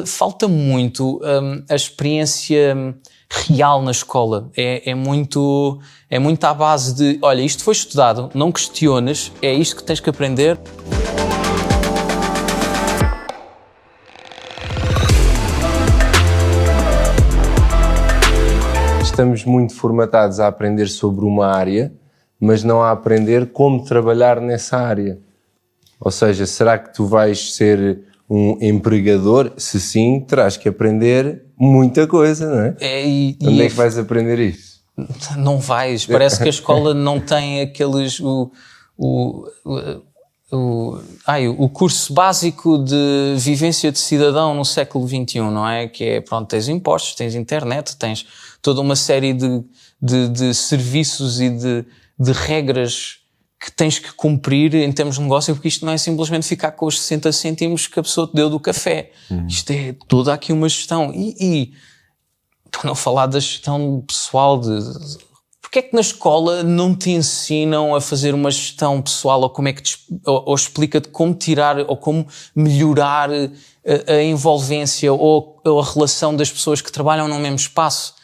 falta muito a experiência real na escola. É muito à base de, olha, isto foi estudado, não questiones, é isto que tens que aprender. Estamos muito formatados a aprender sobre uma área, mas não a aprender como trabalhar nessa área. Ou seja, será que tu vais ser um empregador? Se sim, terás que aprender muita coisa, não é? Onde é que vais aprender isso? Não vais. Parece que a escola não tem aqueles... O curso básico de vivência de cidadão no século XXI, não é? Que é, pronto, tens impostos, tens internet, tens toda uma série de serviços e de regras que tens que cumprir em termos de negócio, porque isto não é simplesmente ficar com os 60 cêntimos que a pessoa te deu do café. Isto é toda aqui uma gestão. E para não falar da gestão pessoal porque é que na escola não te ensinam a fazer uma gestão pessoal, ou como é que ou explica-te como tirar ou como melhorar a envolvência ou a relação das pessoas que trabalham no mesmo espaço?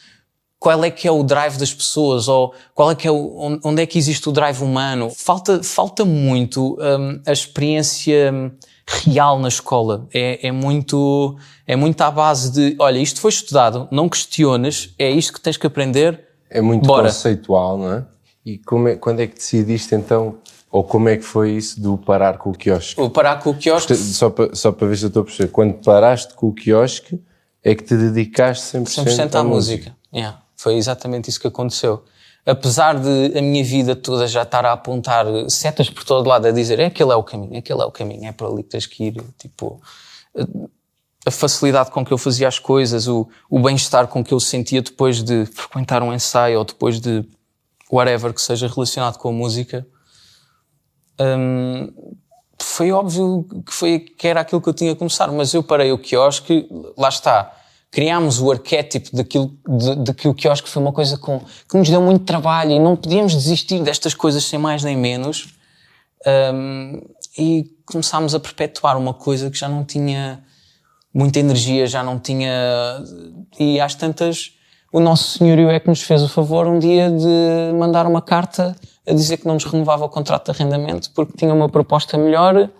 Qual é que é o drive das pessoas? Ou qual é que é onde é que existe o drive humano? Falta muito a experiência real na escola. É muito à base de, olha, isto foi estudado, não questiones, é isto que tens que aprender. É muito conceitual, não é? E quando é que decidiste então, ou como é que foi isso do parar com o quiosque? O parar com o quiosque... Só para ver se eu estou a perceber. Quando paraste com o quiosque, é que te dedicaste 100% à música. Yeah, foi exatamente isso que aconteceu. Apesar de a minha vida toda já estar a apontar setas por todo lado, a dizer aquele é o caminho, é para ali que tens que ir, tipo... A facilidade com que eu fazia as coisas, o bem-estar com que eu sentia depois de frequentar um ensaio ou depois de whatever que seja relacionado com a música, foi óbvio que era aquilo que eu tinha a começar, mas eu parei o quiosque, lá está, criámos o arquétipo de que o quiosque foi uma coisa que nos deu muito trabalho e não podíamos desistir destas coisas sem mais nem menos, e começámos a perpetuar uma coisa que já não tinha muita energia, já não tinha... E às tantas, o nosso senhorio é que nos fez o favor um dia de mandar uma carta a dizer que não nos renovava o contrato de arrendamento porque tinha uma proposta melhor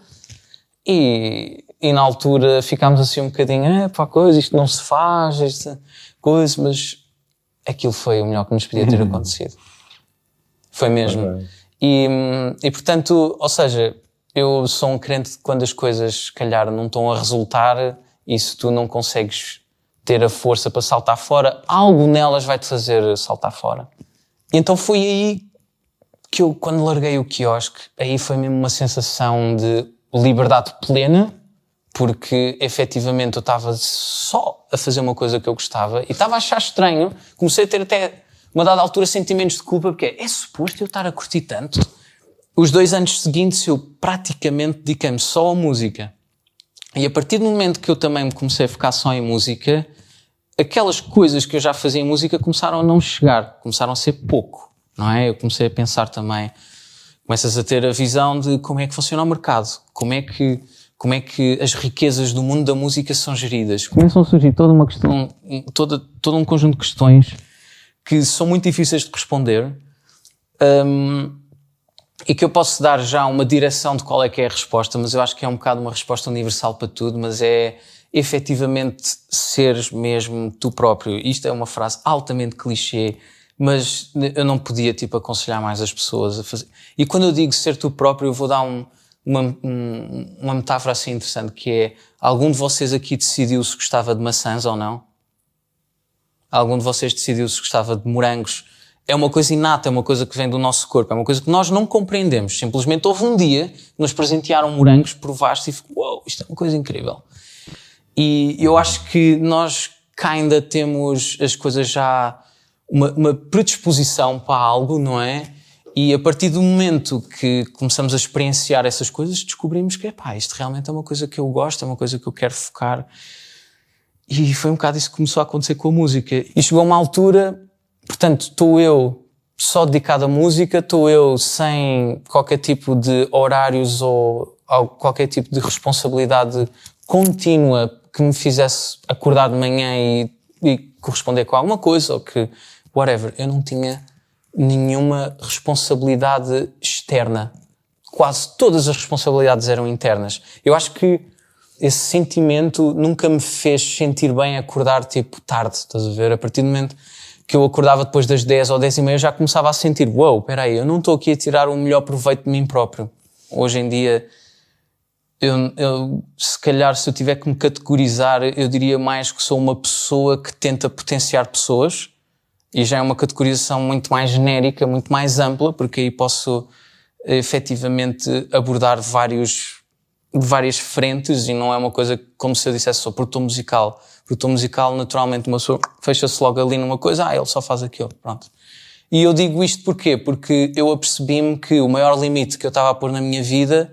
e na altura ficámos assim um bocadinho, isto não se faz, esta coisa, mas aquilo foi o melhor que nos podia ter acontecido. Foi mesmo. E portanto, ou seja, eu sou um crente de quando as coisas, se calhar, não estão a resultar... E se tu não consegues ter a força para saltar fora, algo nelas vai-te fazer saltar fora. E então foi aí que eu, quando larguei o quiosque, aí foi mesmo uma sensação de liberdade plena, porque efetivamente eu estava só a fazer uma coisa que eu gostava e estava a achar estranho. Comecei a ter até, uma dada altura, sentimentos de culpa, porque é suposto eu estar a curtir tanto? Os 2 anos seguintes eu praticamente dediquei-me só à música. E a partir do momento que eu também me comecei a focar só em música, aquelas coisas que eu já fazia em música começaram a não chegar, começaram a ser pouco, não é? Eu comecei a pensar também, começas a ter a visão de como é que funciona o mercado, como é que as riquezas do mundo da música são geridas. Começam a surgir toda uma questão, todo um conjunto de questões que são muito difíceis de responder, e que eu posso dar já uma direção de qual é que é a resposta, mas eu acho que é um bocado uma resposta universal para tudo, mas é efetivamente seres mesmo tu próprio. Isto é uma frase altamente clichê, mas eu não podia aconselhar mais as pessoas a fazer. E quando eu digo ser tu próprio, eu vou dar uma metáfora assim interessante, que é: algum de vocês aqui decidiu se gostava de maçãs ou não? Algum de vocês decidiu se gostava de morangos? É uma coisa inata, é uma coisa que vem do nosso corpo, é uma coisa que nós não compreendemos. Simplesmente houve um dia que nos presentearam morangos, provaste e ficou, uau, isto é uma coisa incrível. E eu acho que nós cá ainda temos as coisas já, uma predisposição para algo, não é? E a partir do momento que começamos a experienciar essas coisas, descobrimos que, isto realmente é uma coisa que eu gosto, é uma coisa que eu quero focar. E foi um bocado isso que começou a acontecer com a música. E chegou a uma altura... Portanto, estou eu só dedicado à música, estou eu sem qualquer tipo de horários ou qualquer tipo de responsabilidade contínua que me fizesse acordar de manhã e corresponder com alguma coisa, ou que, whatever. Eu não tinha nenhuma responsabilidade externa. Quase todas as responsabilidades eram internas. Eu acho que esse sentimento nunca me fez sentir bem acordar, tipo, tarde, estás a ver? A partir do momento que eu acordava depois das 10 ou 10 e meia, eu já começava a sentir, uau, peraí, eu não estou aqui a tirar o melhor proveito de mim próprio. Hoje em dia, eu se calhar, se eu tiver que me categorizar, eu diria mais que sou uma pessoa que tenta potenciar pessoas, e já é uma categorização muito mais genérica, muito mais ampla, porque aí posso efetivamente abordar várias frentes, e não é uma coisa como se eu dissesse sou produtor musical. Produtor musical, naturalmente, uma pessoa fecha-se logo ali numa coisa, ele só faz aquilo, pronto. E eu digo isto porquê? Porque eu apercebi-me que o maior limite que eu estava a pôr na minha vida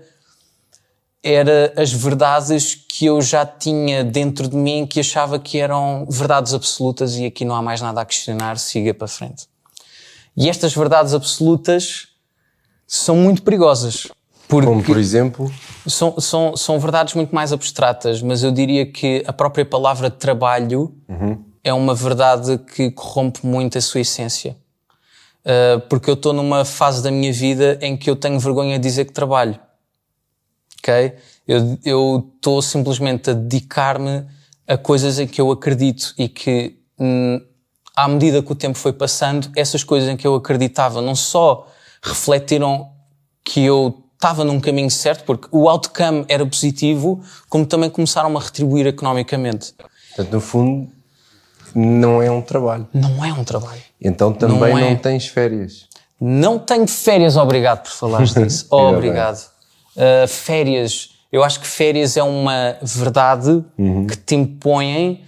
era as verdades que eu já tinha dentro de mim, que achava que eram verdades absolutas, e aqui não há mais nada a questionar, siga para frente. E estas verdades absolutas são muito perigosas. Como, por exemplo? São verdades muito mais abstratas, mas eu diria que a própria palavra trabalho é uma verdade que corrompe muito a sua essência. Porque eu estou numa fase da minha vida em que eu tenho vergonha de dizer que trabalho. Ok? Eu estou simplesmente a dedicar-me a coisas em que eu acredito, e que, à medida que o tempo foi passando, essas coisas em que eu acreditava não só refletiram que eu estava num caminho certo, porque o outcome era positivo, como também começaram a retribuir economicamente. Portanto, no fundo, não é um trabalho. Não é um trabalho. Então também não tens férias. Não tenho férias, obrigado por falares disso. Obrigado. Férias, eu acho que férias é uma verdade que te impõem,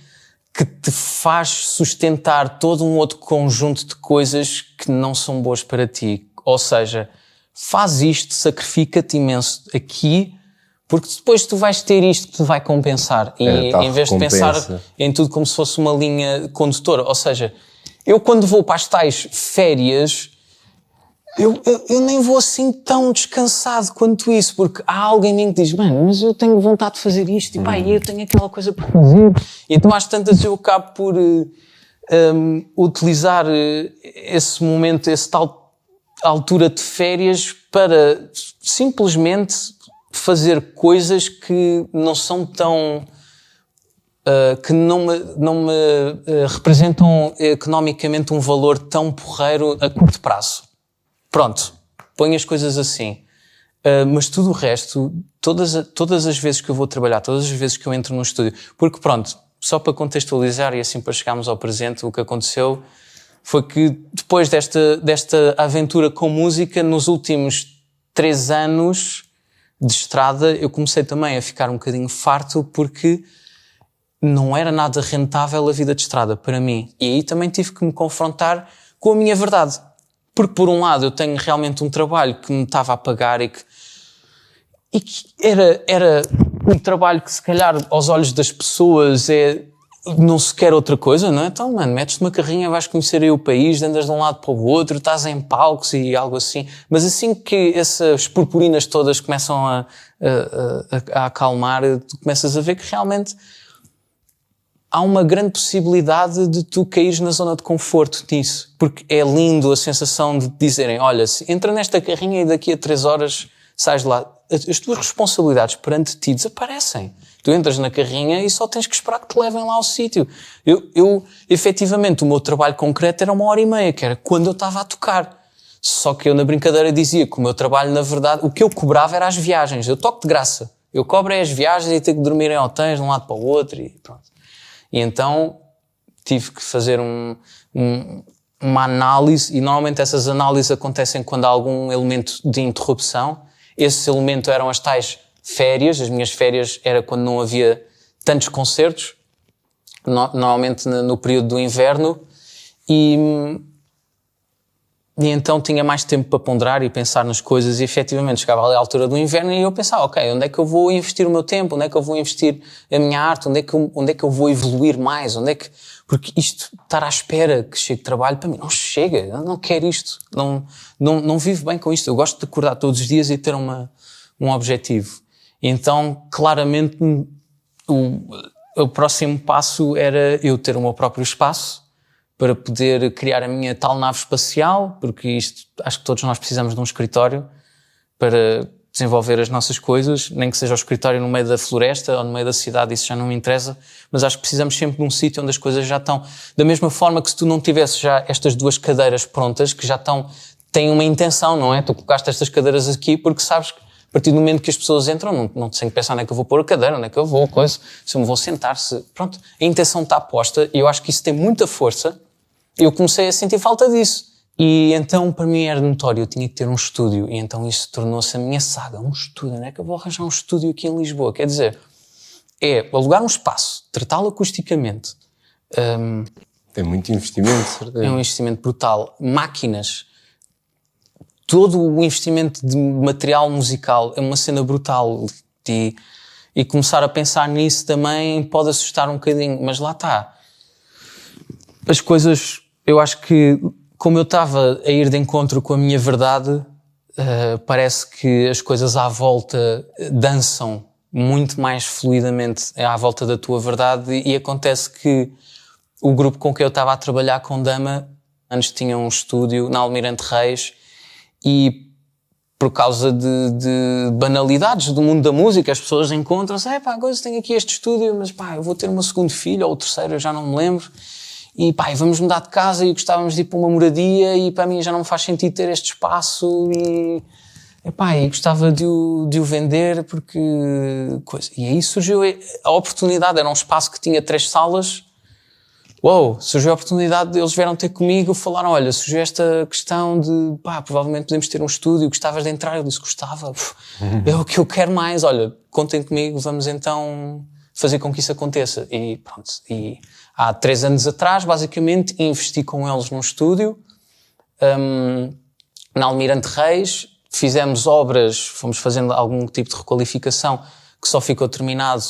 que te faz sustentar todo um outro conjunto de coisas que não são boas para ti. Ou seja, faz isto, sacrifica-te imenso aqui, porque depois tu vais ter isto que te vai compensar. E em vez de pensar em tudo como se fosse uma linha condutora. Ou seja, eu quando vou para as tais férias, eu nem vou assim tão descansado quanto isso, porque há alguém em mim que diz, mano, mas eu tenho vontade de fazer isto, e pá, eu tenho aquela coisa para fazer. E então às tantas eu acabo por utilizar esse momento, esse tal altura de férias, para simplesmente fazer coisas que não são tão... que não me representam economicamente um valor tão porreiro a curto prazo. Pronto, ponho as coisas assim. Mas tudo o resto, todas as vezes que eu vou trabalhar, todas as vezes que eu entro no estúdio, porque pronto, só para contextualizar e assim para chegarmos ao presente, o que aconteceu foi que depois desta aventura com música, nos últimos 3 anos de estrada, eu comecei também a ficar um bocadinho farto, porque não era nada rentável a vida de estrada para mim. E aí também tive que me confrontar com a minha verdade. Porque por um lado eu tenho realmente um trabalho que me estava a pagar e que era um trabalho que se calhar aos olhos das pessoas não se quer outra coisa, não é? Então, mano, metes-te numa carrinha, vais conhecer aí o país, andas de um lado para o outro, estás em palcos e algo assim. Mas assim que essas purpurinas todas começam a acalmar, tu começas a ver que realmente há uma grande possibilidade de tu caires na zona de conforto nisso. Porque é lindo a sensação de dizerem, olha, entra nesta carrinha e daqui a 3 horas sais de lá. As tuas responsabilidades perante ti desaparecem. Tu entras na carrinha e só tens que esperar que te levem lá ao sítio. Efetivamente, o meu trabalho concreto era 1h30, que era quando eu estava a tocar. Só que eu na brincadeira dizia que o meu trabalho, na verdade, o que eu cobrava era as viagens. Eu toco de graça. Eu cobro as viagens e tenho que dormir em hotéis de um lado para o outro e pronto. E então tive que fazer uma análise, e normalmente essas análises acontecem quando há algum elemento de interrupção. Esse elemento eram as tais férias. As minhas férias era quando não havia tantos concertos, normalmente no período do inverno, e então tinha mais tempo para ponderar e pensar nas coisas, e efetivamente chegava ali à altura do inverno e eu pensava, ok, onde é que eu vou investir o meu tempo? Onde é que eu vou investir a minha arte? Onde é que eu vou evoluir mais? Porque isto, estar à espera que chegue trabalho, para mim, não chega. Eu não quero isto. Não vivo bem com isto. Eu gosto de acordar todos os dias e ter um objetivo. Então, claramente, o próximo passo era eu ter o meu próprio espaço para poder criar a minha tal nave espacial, porque isto, acho que todos nós precisamos de um escritório para desenvolver as nossas coisas, nem que seja o escritório no meio da floresta ou no meio da cidade, isso já não me interessa, mas acho que precisamos sempre de um sítio onde as coisas já estão, da mesma forma que se tu não tivesses já estas 2 cadeiras prontas, que já estão, têm uma intenção, não é? Tu colocaste estas cadeiras aqui porque sabes que a partir do momento que as pessoas entram, não têm que pensar onde é que eu vou pôr a cadeira, onde é que eu vou, coisa, se eu me vou sentar, pronto, a intenção está posta e eu acho que isso tem muita força. Eu comecei a sentir falta disso. E então, para mim, era notório, eu tinha que ter um estúdio. E então isso tornou-se a minha saga. Um estúdio, onde é que eu vou arranjar um estúdio aqui em Lisboa? Quer dizer, é alugar um espaço, tratá-lo acusticamente. Tem muito investimento, certeza. É um investimento brutal. Máquinas. Todo o investimento de material musical é uma cena brutal. E começar a pensar nisso também pode assustar um bocadinho. Mas lá está. As coisas, eu acho que, como eu estava a ir de encontro com a minha verdade, parece que as coisas à volta dançam muito mais fluidamente à volta da tua verdade e acontece que o grupo com que eu estava a trabalhar com Dama, antes tinha um estúdio na Almirante Reis e por causa de banalidades do mundo da música, as pessoas encontram-se, agora tenho aqui este estúdio, mas eu vou ter o meu segundo filho ou o terceiro, eu já não me lembro. E vamos mudar de casa e gostávamos de ir para uma moradia e para mim já não me faz sentido ter este espaço e gostava de o vender porque... coisa. E aí surgiu a oportunidade, era um espaço que tinha 3 salas. Surgiu a oportunidade de eles vieram ter comigo e falaram, olha, surgiu esta questão de, provavelmente podemos ter um estúdio, gostavas de entrar? Eu disse, gostava, é o que eu quero mais, olha, contem comigo, vamos então fazer com que isso aconteça. E pronto, e há 3 anos atrás, basicamente, investi com eles num estúdio, na Almirante Reis, fizemos obras, fomos fazendo algum tipo de requalificação que só ficou terminado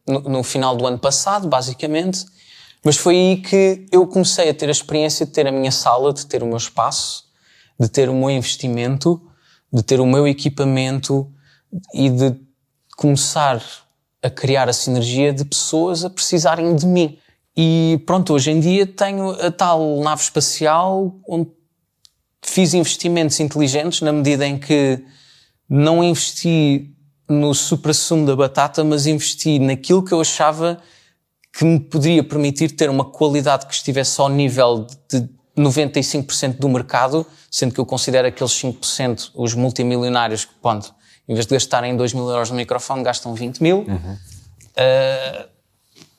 no final do ano passado, basicamente, mas foi aí que eu comecei a ter a experiência de ter a minha sala, de ter o meu espaço, de ter o meu investimento, de ter o meu equipamento e de começar a criar a sinergia de pessoas a precisarem de mim. E pronto, hoje em dia tenho a tal nave espacial onde fiz investimentos inteligentes na medida em que não investi no supra-sumo da batata, mas investi naquilo que eu achava que me poderia permitir ter uma qualidade que estivesse ao nível de 95% do mercado, sendo que eu considero aqueles 5% os multimilionários que, pronto, em vez de gastarem 2.000 euros no microfone, gastam 20.000.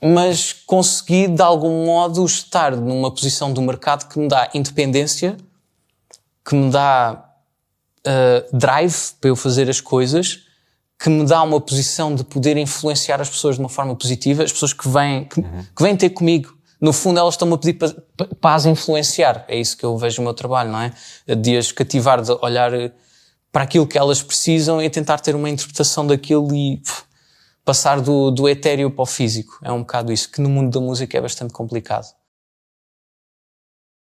Mas consegui, de algum modo, estar numa posição do mercado que me dá independência, que me dá drive para eu fazer as coisas, que me dá uma posição de poder influenciar as pessoas de uma forma positiva, as pessoas que vêm ter comigo. No fundo, elas estão-me a pedir para as influenciar. É isso que eu vejo o meu trabalho, não é? De as cativar, de olhar para aquilo que elas precisam e tentar ter uma interpretação daquilo e passar do etéreo para o físico. É um bocado isso, que no mundo da música é bastante complicado.